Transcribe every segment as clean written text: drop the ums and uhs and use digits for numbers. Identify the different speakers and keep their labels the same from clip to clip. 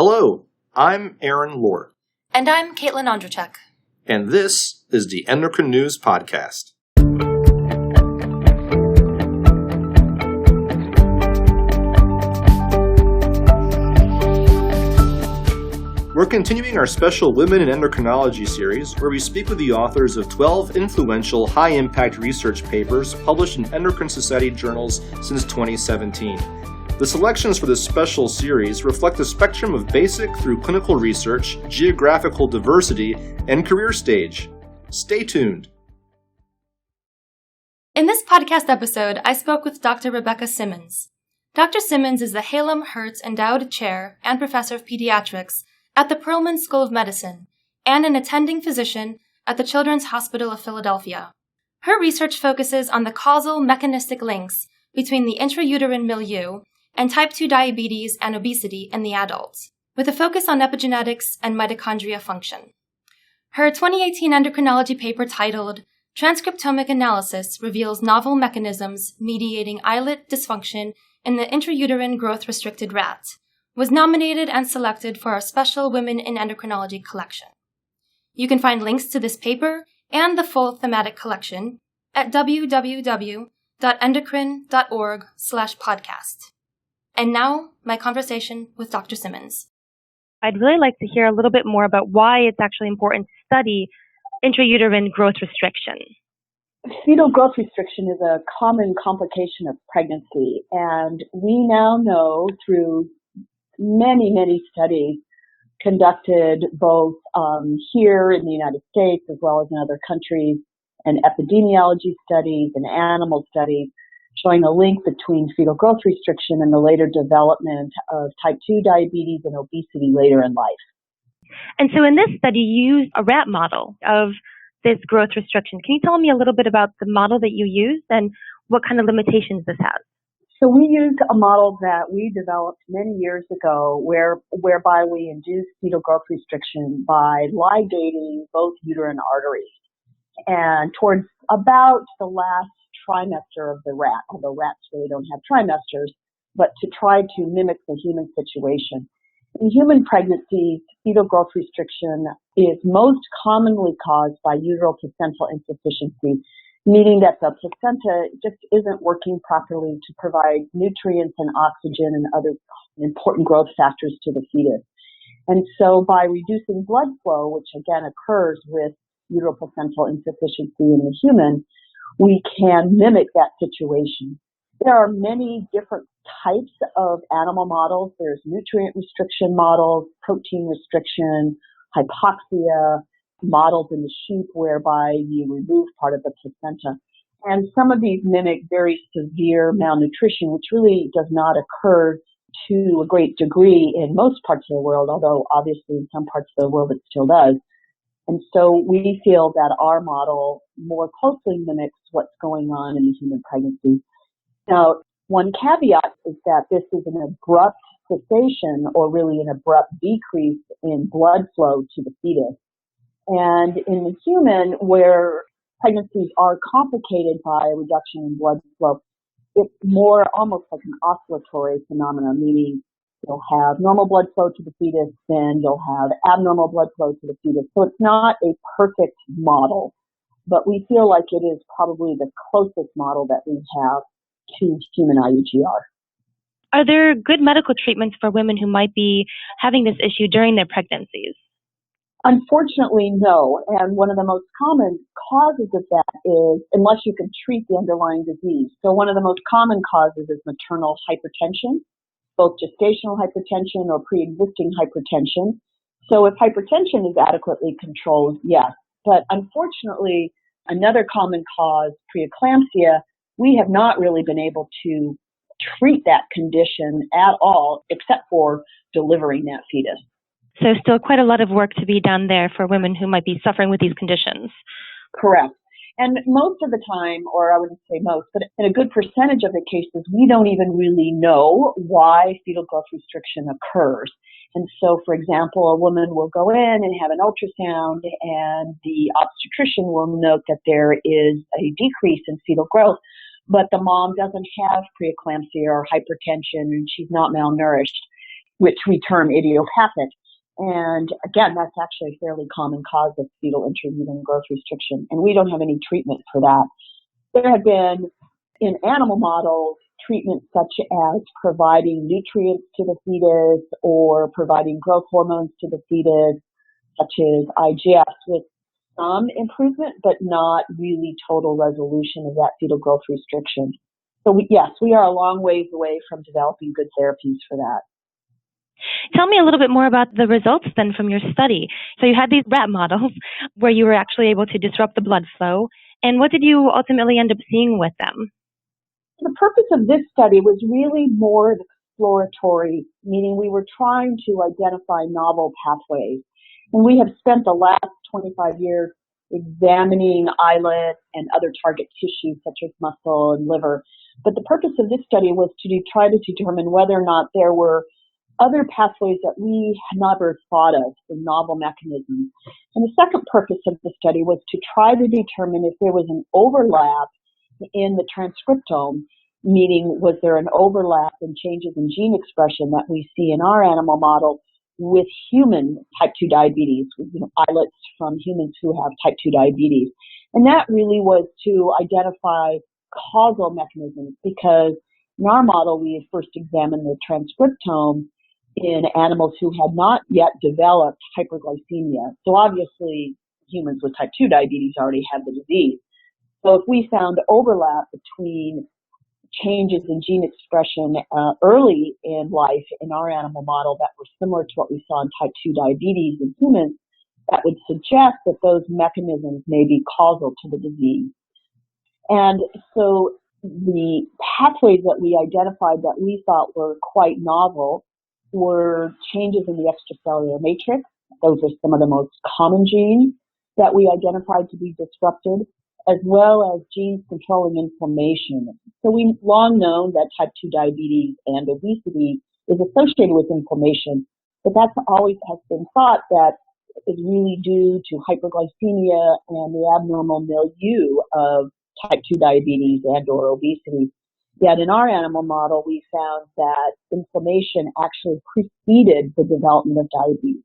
Speaker 1: Hello, I'm Aaron Lohr.
Speaker 2: And I'm Caitlin Ondrachek.
Speaker 1: And this is the Endocrine News Podcast. We're continuing our special Women in Endocrinology series, where we speak with the authors of 12 influential, high-impact research papers published in Endocrine Society journals since 2017. The selections for this special series reflect a spectrum of basic through clinical research, geographical diversity, and career stage. Stay tuned.
Speaker 2: In this podcast episode, I spoke with Dr. Rebecca Simmons. Dr. Simmons is the Halem Hertz Endowed Chair and Professor of Pediatrics at the Perelman School of Medicine and an attending physician at the Children's Hospital of Philadelphia. Her research focuses on the causal mechanistic links between the intrauterine milieu and type 2 diabetes and obesity in the adult, with a focus on epigenetics and mitochondria function. Her 2018 endocrinology paper titled Transcriptomic Analysis Reveals Novel Mechanisms Mediating Islet Dysfunction in the Intrauterine Growth-Restricted Rat was nominated and selected for our special Women in Endocrinology collection. You can find links to this paper and the full thematic collection at www.endocrine.org/podcast. And now, my conversation with Dr. Simmons.
Speaker 3: I'd really like to hear a little bit more about why it's actually important to study intrauterine growth restriction.
Speaker 4: Fetal growth restriction is a common complication of pregnancy, and we now know through many studies conducted both here in the United States as well as in other countries, and epidemiology studies and animal studies, showing a link between fetal growth restriction and the later development of type 2 diabetes and obesity later in life.
Speaker 3: And so in this study, you used a rat model of this growth restriction. Can you tell me a little bit about the model that you used and what kind of limitations this has?
Speaker 4: So we used a model that we developed many years ago whereby we induced fetal growth restriction by ligating both uterine arteries. And towards about the last trimester of the rat, although rats really don't have trimesters, but to try to mimic the human situation. In human pregnancies, fetal growth restriction is most commonly caused by uterine placental insufficiency, meaning that the placenta just isn't working properly to provide nutrients and oxygen and other important growth factors to the fetus. And so by reducing blood flow, which again occurs with uterine placental insufficiency in the human, we can mimic that situation. There are many different types of animal models. There's nutrient restriction models, protein restriction, hypoxia, models in the sheep whereby you remove part of the placenta. And some of these mimic very severe malnutrition, which really does not occur to a great degree in most parts of the world, although obviously in some parts of the world it still does. And so we feel that our model more closely mimics what's going on in the human pregnancy. Now, one caveat is that this is an abrupt cessation or really an abrupt decrease in blood flow to the fetus. And in the human, where pregnancies are complicated by a reduction in blood flow, it's more almost like an oscillatory phenomenon, meaning you'll have normal blood flow to the fetus, then you'll have abnormal blood flow to the fetus. So it's not a perfect model, but we feel like it is probably the closest model that we have to human IGR.
Speaker 3: Are there good medical treatments for women who might be having this issue during their pregnancies?
Speaker 4: Unfortunately, no. And one of the most common causes of that is, unless you can treat the underlying disease. So one of the most common causes is maternal hypertension, both gestational hypertension or pre-existing hypertension. So if hypertension is adequately controlled, yes. But unfortunately, another common cause, preeclampsia, we have not really been able to treat that condition at all, except for delivering that fetus.
Speaker 3: So still quite a lot of work to be done there for women who might be suffering with these conditions.
Speaker 4: Correct. And most of the time, or I wouldn't say most, but in a good percentage of the cases, we don't even really know why fetal growth restriction occurs. And so, for example, a woman will go in and have an ultrasound, and the obstetrician will note that there is a decrease in fetal growth, but the mom doesn't have preeclampsia or hypertension, and she's not malnourished. which we term idiopathic. And again, that's actually a fairly common cause of fetal intrauterine growth restriction, and we don't have any treatment for that. There have been, in animal models, treatments such as providing nutrients to the fetus or providing growth hormones to the fetus, such as IGR, with some improvement, but not really total resolution of that fetal growth restriction. So yes, we are a long ways away from developing good therapies for that.
Speaker 3: Tell me a little bit more about the results then from your study. So you had these rat models where you were actually able to disrupt the blood flow. And what did you ultimately end up seeing with them?
Speaker 4: The purpose of this study was really more exploratory, meaning we were trying to identify novel pathways. And we have spent the last 25 years examining islet and other target tissues such as muscle and liver. But the purpose of this study was to try to determine whether or not there were other pathways that we had never thought of in novel mechanisms. And the second purpose of the study was to try to determine if there was an overlap in the transcriptome, meaning was there an overlap in changes in gene expression that we see in our animal model with human type 2 diabetes, islets from humans who have type 2 diabetes. And that really was to identify causal mechanisms, because in our model we had first examined the transcriptome in animals who had not yet developed hyperglycemia. So obviously humans with type 2 diabetes already have the disease. So if we found overlap between changes in gene expression early in life in our animal model that were similar to what we saw in type 2 diabetes in humans, that would suggest that those mechanisms may be causal to the disease. And so the pathways that we identified that we thought were quite novel were changes in the extracellular matrix. Those are some of the most common genes that we identified to be disrupted, as well as genes controlling inflammation. So we've long known that type 2 diabetes and obesity is associated with inflammation, but that's always has been thought that is really due to hyperglycemia and the abnormal milieu of type 2 diabetes and or obesity. Yet in our animal model, we found that inflammation actually preceded the development of diabetes.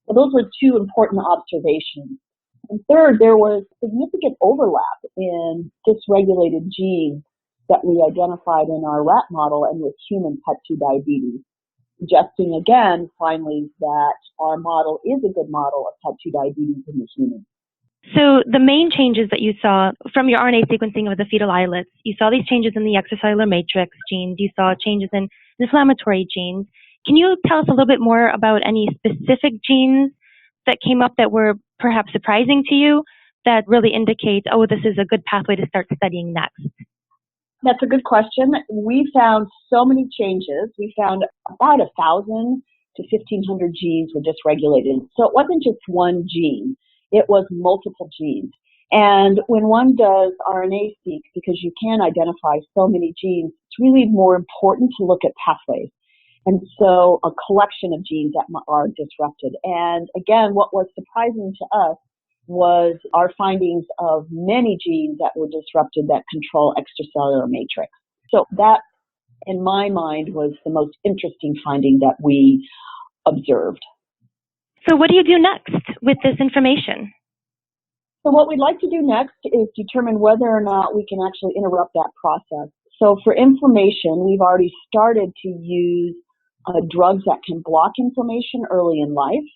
Speaker 4: So those were two important observations. And third, there was significant overlap in dysregulated genes that we identified in our rat model and with human type 2 diabetes, suggesting again, finally, that our model is a good model of type 2 diabetes in the human.
Speaker 3: So the main changes that you saw from your RNA sequencing of the fetal islets, you saw these changes in the extracellular matrix genes, you saw changes in inflammatory genes. Can you tell us a little bit more about any specific genes that came up that were perhaps surprising to you that really indicate, oh, this is a good pathway to start studying next?
Speaker 4: That's a good question. We found so many changes. We found about 1,000 to 1,500 genes were dysregulated. So it wasn't just one gene. It was multiple genes. And when one does RNA-seq, because you can identify so many genes, it's really more important to look at pathways. And so a collection of genes that are disrupted. And again, what was surprising to us was our findings of many genes that were disrupted that control extracellular matrix. So that, in my mind, was the most interesting finding that we observed.
Speaker 3: So what do you do next with this information?
Speaker 4: So what we'd like to do next is determine whether or not we can actually interrupt that process. So for inflammation, we've already started to use drugs that can block inflammation early in life,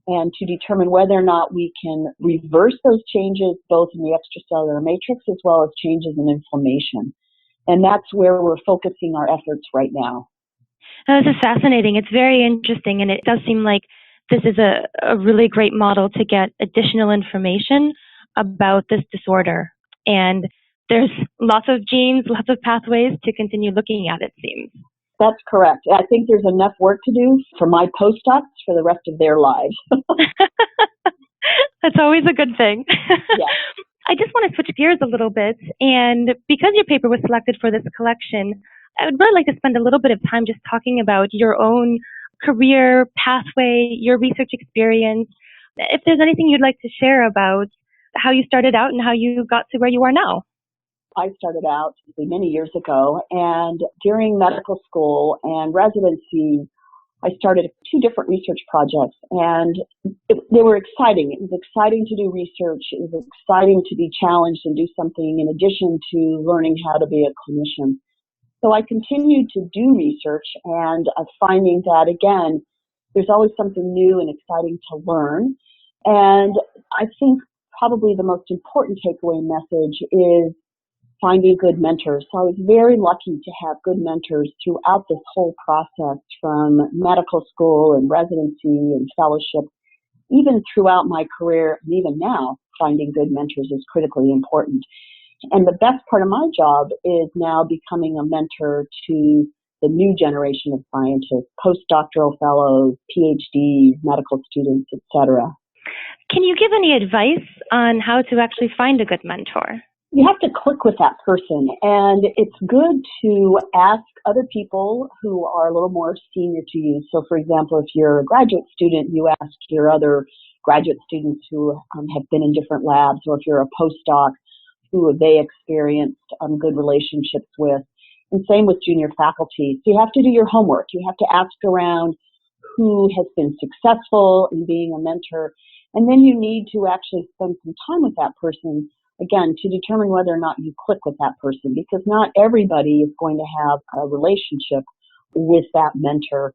Speaker 4: and to determine whether or not we can reverse those changes both in the extracellular matrix as well as changes in inflammation. And that's where we're focusing our efforts right now.
Speaker 3: This is fascinating. It's very interesting, and it does seem like this is a really great model to get additional information about this disorder. And there's lots of genes, lots of pathways to continue looking at, it seems.
Speaker 4: That's correct. I think there's enough work to do for my postdocs for the rest of their lives.
Speaker 3: That's always a good thing.
Speaker 4: Yeah.
Speaker 3: I just want to switch gears a little bit. And because your paper was selected for this collection, I would really like to spend a little bit of time just talking about your own career pathway, your research experience. If there's anything you'd like to share about how you started out and how you got to where you are now.
Speaker 4: I started out many years ago, and during medical school and residency, I started 2 different research projects, and they were exciting. It was exciting to do research. It was exciting to be challenged and do something in addition to learning how to be a clinician. So I continued to do research, and finding that, again, there's always something new and exciting to learn. And I think probably the most important takeaway message is finding good mentors. So I was very lucky to have good mentors throughout this whole process, from medical school and residency and fellowship. Even throughout my career, and even now, finding good mentors is critically important. And the best part of my job is now becoming a mentor to the new generation of scientists, postdoctoral fellows, PhDs, medical students, etc.
Speaker 3: Can you give any advice on how to actually find a good mentor?
Speaker 4: You have to click with that person, and it's good to ask other people who are a little more senior to you. So, for example, if you're a graduate student, you ask your other graduate students who have been in different labs, or if you're a postdoc, who have they experienced good relationships with. And same with junior faculty. So you have to do your homework. You have to ask around who has been successful in being a mentor, and then you need to actually spend some time with that person, again, to determine whether or not you click with that person, because not everybody is going to have a relationship with that mentor,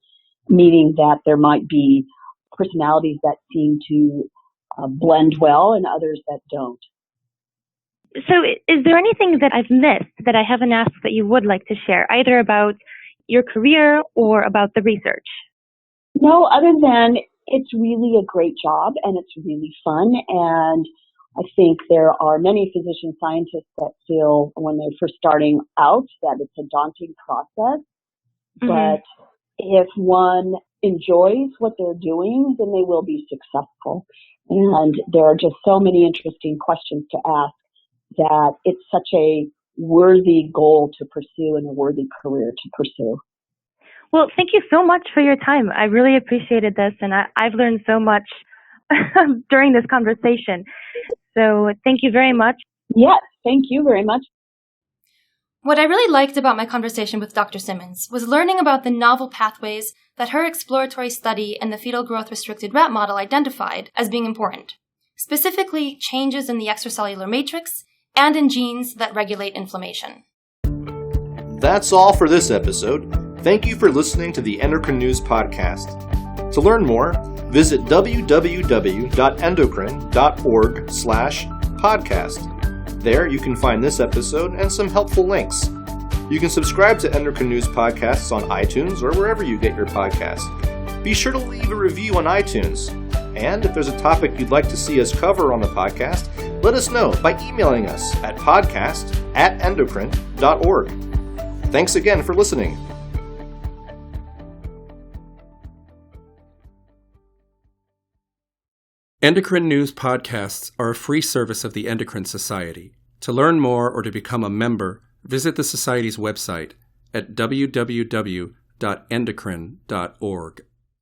Speaker 4: meaning that there might be personalities that seem to blend well and others that don't.
Speaker 3: So is there anything that I've missed that I haven't asked that you would like to share, either about your career or about the research?
Speaker 4: No, other than it's really a great job and it's really fun, and I think there are many physician scientists that feel when they're first starting out that it's a daunting process. Mm-hmm. But if one enjoys what they're doing, then they will be successful. And there are just so many interesting questions to ask that it's such a worthy goal to pursue and a worthy career to pursue.
Speaker 3: Well, thank you so much for your time. I really appreciated this, and I've learned so much during this conversation. So thank you very much.
Speaker 4: Yes, thank you very much.
Speaker 2: What I really liked about my conversation with Dr. Simmons was learning about the novel pathways that her exploratory study in the fetal growth restricted rat model identified as being important, specifically changes in the extracellular matrix and in genes that regulate inflammation.
Speaker 1: That's all for this episode. Thank you for listening to the Endocrine News Podcast. To learn more, visit www.endocrine.org/podcast. There you can find this episode and some helpful links. You can subscribe to Endocrine News Podcasts on iTunes or wherever you get your podcasts. Be sure to leave a review on iTunes. And if there's a topic you'd like to see us cover on the podcast, let us know by emailing us at podcast@endocrine.org. Thanks again for listening.
Speaker 5: Endocrine News Podcasts are a free service of the Endocrine Society. To learn more or to become a member, visit the Society's website at www.endocrine.org.